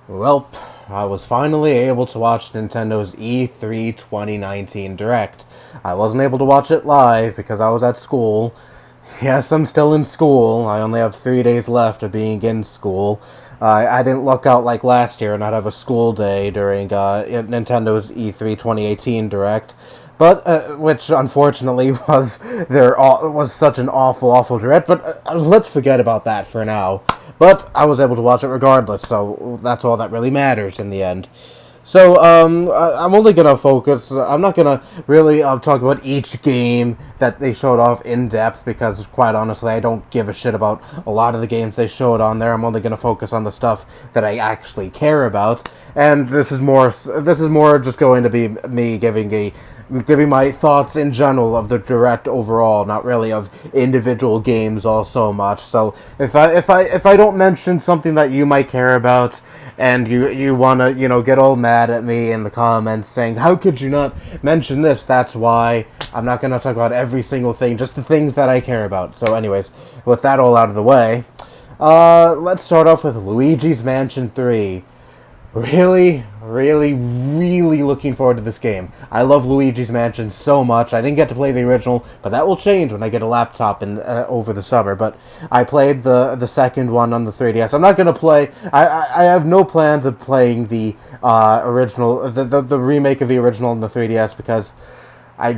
Welp, I was finally able to watch Nintendo's E3 2019 Direct. I wasn't able to watch it live because I was at school. Yes, I'm still in school. I only have 3 days left of being in school. I didn't look out like last year and not have a school day during Nintendo's E3 2018 Direct. But which unfortunately was such an awful direct. But let's forget about that for now. But I was able to watch it regardless, so that's all that really matters in the end. So, I'm only gonna focus. I'm not gonna really talk about each game that they showed off in depth because, quite honestly, I don't give a shit about a lot of the games they showed on there. I'm only gonna focus on the stuff that I actually care about, and this is more. This is more just going to be me giving my thoughts in general of the direct overall, not really of individual games all so much. So, if I don't mention something that you might care about, and you want to get all mad at me in the comments saying how could you not mention this, that's why I'm not going to talk about every single thing, just the things that I care about. So anyways, with that all out of the way, let's start off with Luigi's Mansion 3. Really looking forward to this game. I love Luigi's Mansion so much. I didn't get to play the original, but that will change when I get a laptop over the summer. But I played the second one on the 3DS. I'm not gonna play. I have no plans of playing the original, the remake of the original on the 3DS because I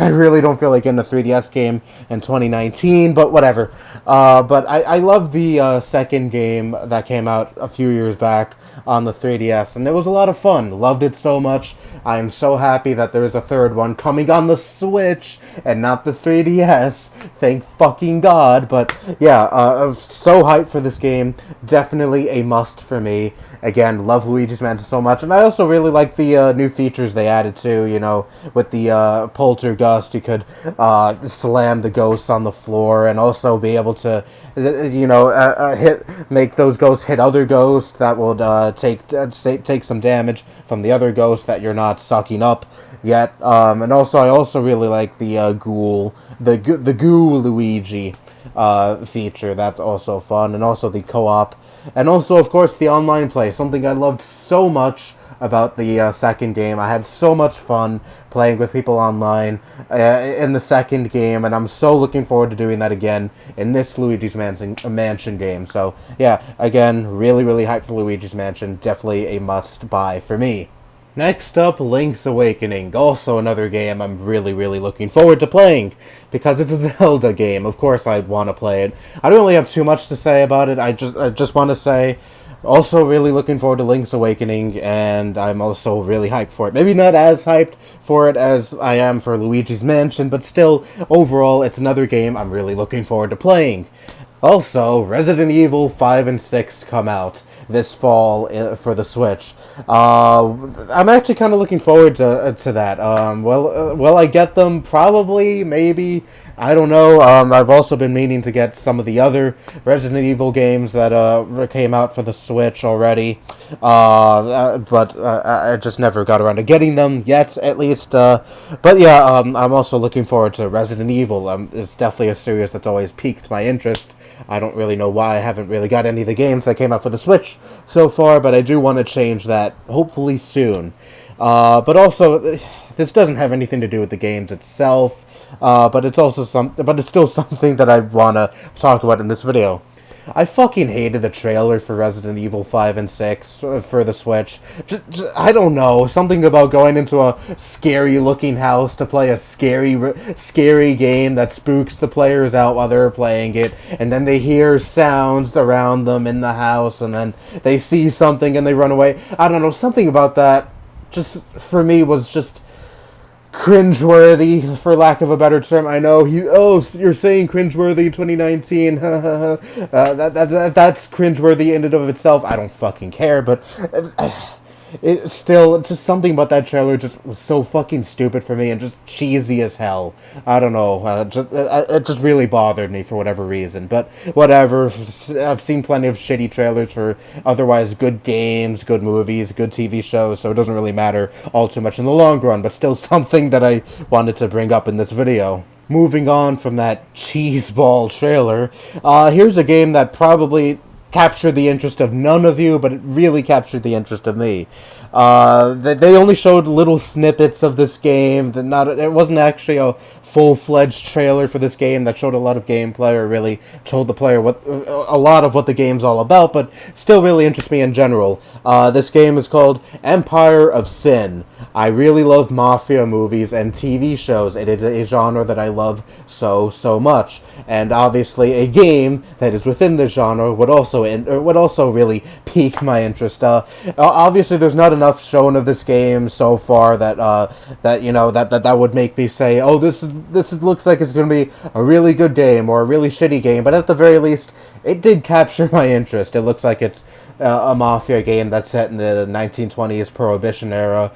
really don't feel like getting a 3DS game in 2019, but whatever. But I love the second game that came out a few years back on the 3DS, and it was a lot of fun. Loved it so much. I am so happy that there is a third one coming on the Switch and not the 3DS. Thank fucking God. But yeah, I'm so hyped for this game. Definitely a must for me. Again, love Luigi's Mansion so much, and I also really like the new features they added too. With the poltergust, you could slam the ghosts on the floor, and also be able to, make those ghosts hit other ghosts that would take some damage from the other ghosts that you're not sucking up yet. And also, I also really like the the goo Luigi feature. That's also fun, and also the co-op. And also, of course, the online play, something I loved so much about the second game. I had so much fun playing with people online in the second game, and I'm so looking forward to doing that again in this Luigi's Mansion game. So, yeah, again, really hyped for Luigi's Mansion. Definitely a must-buy for me. Next up, Link's Awakening. Also another game I'm really looking forward to playing, because it's a Zelda game. Of course I'd want to play it. I don't really have too much to say about it. I just want to say, also really looking forward to Link's Awakening, and I'm also really hyped for it. Maybe not as hyped for it as I am for Luigi's Mansion, but still, overall, it's another game I'm really looking forward to playing. Also, Resident Evil 5 and 6 come out this fall for the Switch. I'm actually kind of looking forward to that. Will I get them? Probably, maybe. I don't know. I've also been meaning to get some of the other Resident Evil games that came out for the Switch already, but I just never got around to getting them yet, at least. But yeah, I'm also looking forward to Resident Evil. It's definitely a series that's always piqued my interest. I don't really know why I haven't really got any of the games that came out for the Switch so far, but I do want to change that hopefully soon. But also, this doesn't have anything to do with the games itself, but it's still something that I want to talk about in this video. I fucking hated the trailer for Resident Evil 5 and 6 for the Switch. I don't know, something about going into a scary-looking house to play a scary game that spooks the players out while they're playing it, and then they hear sounds around them in the house, and then they see something and they run away. I don't know, something about that, just, for me, was just cringeworthy, for lack of a better term. I know you're saying cringeworthy 2019. That's cringeworthy in and of itself. I don't fucking care, but it's still just something about that trailer just was so fucking stupid for me and just cheesy as hell. I don't know. It just really bothered me for whatever reason. But whatever. I've seen plenty of shitty trailers for otherwise good games, good movies, good TV shows, so it doesn't really matter all too much in the long run. But still something that I wanted to bring up in this video. Moving on from that cheeseball trailer, here's a game that probably captured the interest of none of you, but it really captured the interest of me. They only showed little snippets of this game. It wasn't actually a full-fledged trailer for this game that showed a lot of gameplay or really told the player a lot of what the game's all about, but still really interests me in general. This game is called Empire of Sin. I really love mafia movies and TV shows. It is a genre that I love so much, and obviously a game that is within the genre would also really pique my interest. Obviously, there's not enough shown of this game so far that would make me say, oh, this looks like it's going to be a really good game or a really shitty game. But at the very least, it did capture my interest. It looks like it's a mafia game that's set in the 1920s Prohibition era.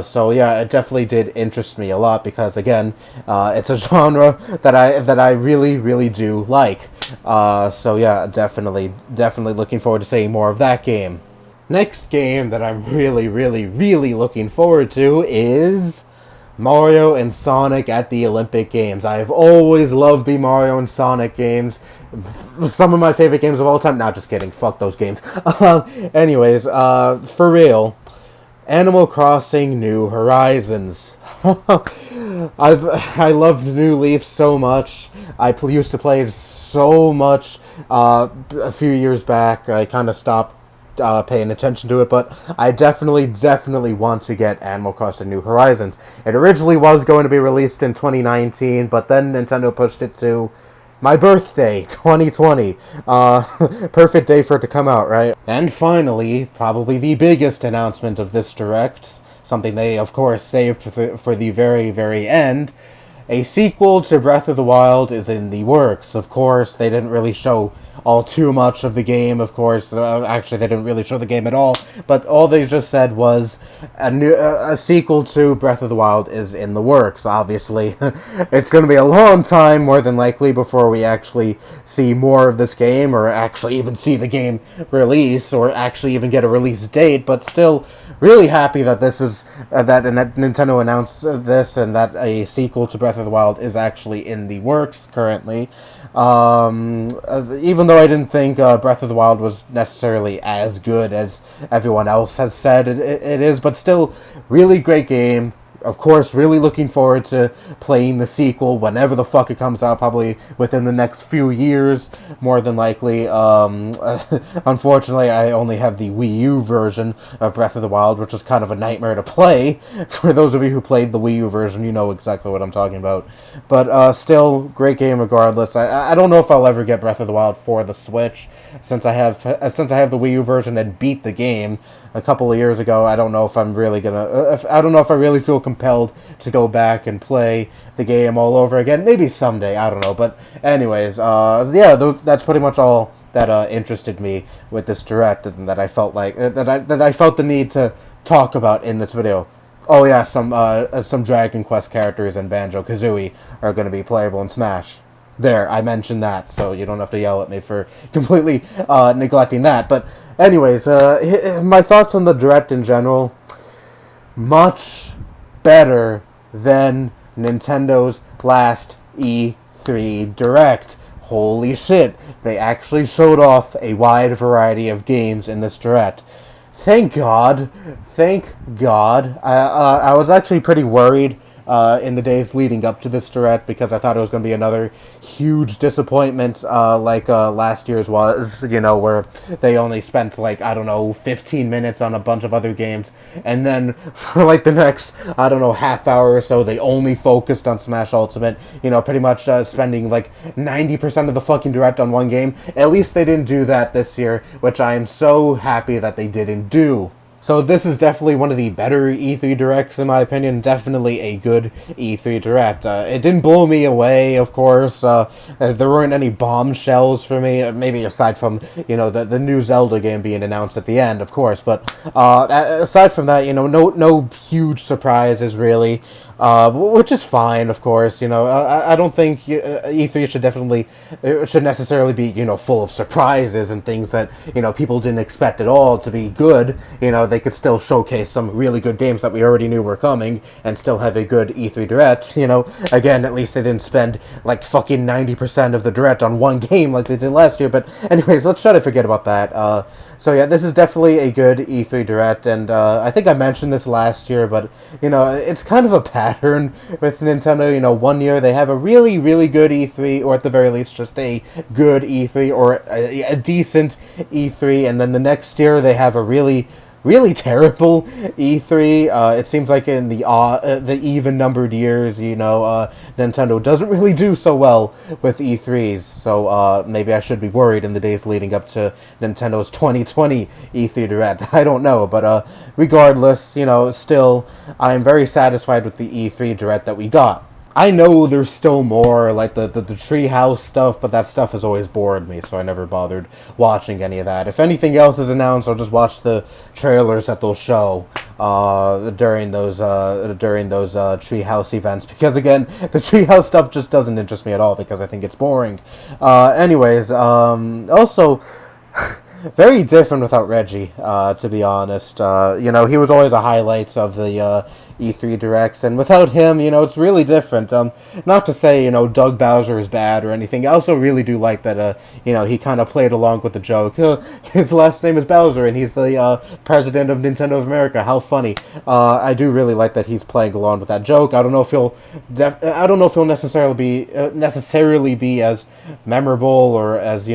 So yeah, it definitely did interest me a lot because again, it's a genre that I really do like. So yeah, definitely looking forward to seeing more of that game. Next game that I'm really looking forward to is Mario and Sonic at the Olympic Games. I have always loved the Mario and Sonic games. Some of my favorite games of all time. Nah, just kidding. Fuck those games. Anyways, for real, Animal Crossing New Horizons. I loved New Leaf so much. I used to play it so much a few years back. I kind of stopped paying attention to it, but I definitely want to get Animal Crossing New Horizons. It originally was going to be released in 2019, but then Nintendo pushed it to my birthday, 2020. Perfect day for it to come out, right? And finally, probably the biggest announcement of this Direct, something they, of course, saved for the very end. A sequel to Breath of the Wild is in the works. Of course, they didn't really show all too much of the game, of course. Actually, they didn't really show the game at all. But all they just said was a sequel to Breath of the Wild is in the works, obviously. It's going to be a long time, more than likely, before we actually see more of this game, or actually even see the game release, or actually even get a release date. But still, really happy that this is that Nintendo announced this, and that a sequel to Breath of the Wild is actually in the works currently. Even though I didn't think Breath of the Wild was necessarily as good as everyone else has said it is, but still, really great game. Of course, really looking forward to playing the sequel whenever the fuck it comes out, probably within the next few years, more than likely. Unfortunately, I only have the Wii U version of Breath of the Wild, which is kind of a nightmare to play. For those of you who played the Wii U version, you know exactly what I'm talking about. But still, great game regardless. I don't know if I'll ever get Breath of the Wild for the Switch, since I have the Wii U version and beat the game a couple of years ago. I don't know if I'm really gonna. I don't know if I really feel compelled to go back and play the game all over again. Maybe someday. I don't know. But anyways, yeah, that's pretty much all that interested me with this Direct, and that I felt like that I felt the need to talk about in this video. Oh yeah, some Dragon Quest characters and Banjo-Kazooie are going to be playable in Smash. There, I mentioned that, so you don't have to yell at me for completely neglecting that. But anyways, my thoughts on the Direct in general, much better than Nintendo's last E3 Direct. Holy shit, they actually showed off a wide variety of games in this Direct. Thank God. I was actually pretty worried in the days leading up to this Direct, because I thought it was going to be another huge disappointment like last year's was, where they only spent 15 minutes on a bunch of other games, and then for the next, half hour or so, they only focused on Smash Ultimate, pretty much spending 90% of the fucking Direct on one game. At least they didn't do that this year, which I am so happy that they didn't do. So this is definitely one of the better E3 Directs, in my opinion. Definitely a good E3 Direct. It didn't blow me away, of course. There weren't any bombshells for me, maybe aside from, the new Zelda game being announced at the end, of course. But aside from that, no huge surprises, really. which is fine, of course. I don't think E3 should necessarily be full of surprises and things that people didn't expect at all to be good. They could still showcase some really good games that we already knew were coming and still have a good E3 Direct. Again, at least they didn't spend like fucking 90% of the Direct on one game like they did last year. But anyways, let's try to forget about that. So yeah, this is definitely a good E3 Direct, and I think I mentioned this last year, but it's kind of a pattern with Nintendo. 1 year they have a really, really good E3, or at the very least just a good E3 or a decent E3, and then the next year they have a really, really terrible E3. It seems like in the even numbered years, Nintendo doesn't really do so well with E3s. So maybe I should be worried in the days leading up to Nintendo's 2020 E3 Direct. I don't know, but regardless, still I'm very satisfied with the E3 Direct that we got. I know there's still more, like the treehouse stuff, but that stuff has always bored me, so I never bothered watching any of that. If anything else is announced, I'll just watch the trailers that they'll show during those treehouse events, because again, the treehouse stuff just doesn't interest me at all, because I think it's boring. Anyways, also... very different without Reggie, to be honest. He was always a highlight of the E3 Directs, and without him, it's really different. Not to say, Doug Bowser is bad or anything. I also really do like that, he kind of played along with the joke. His last name is Bowser, and he's the president of Nintendo of America. How funny. I do really like that he's playing along with that joke. I don't know if he'll necessarily be as memorable or as,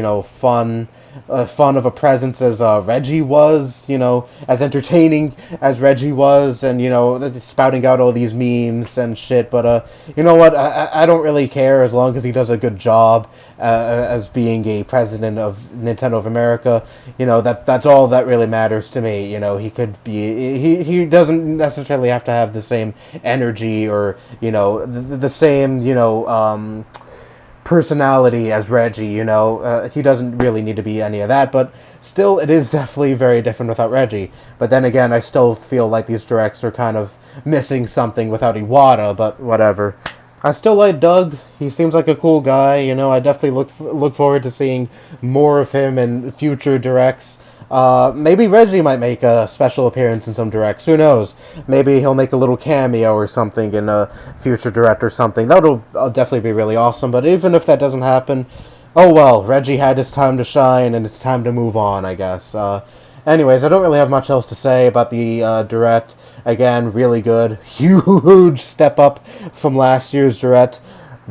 fun of a presence as Reggie was, as entertaining as Reggie was, and, spouting out all these memes and shit, but, you know what, I don't really care as long as he does a good job as being a president of Nintendo of America. That's all that really matters to me. He could be, he doesn't necessarily have to have the same energy or, the same, personality as Reggie, he doesn't really need to be any of that, but still, it is definitely very different without Reggie. But then again, I still feel like these directs are kind of missing something without Iwata, but whatever. I still like Doug. He seems like a cool guy, I definitely look forward to seeing more of him in future directs. Maybe Reggie might make a special appearance in some directs. Who knows? Maybe he'll make a little cameo or something in a future direct or something. That'll definitely be really awesome. But even if that doesn't happen, oh well, Reggie had his time to shine, and it's time to move on, I guess. Anyways, I don't really have much else to say about the direct. Again, really good. Huge step up from last year's direct.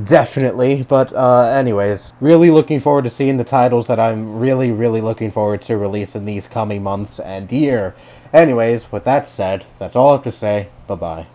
Definitely, but anyways, really looking forward to seeing the titles that I'm really, really looking forward to release in these coming months and year. Anyways, with that said, that's all I have to say. Bye-bye.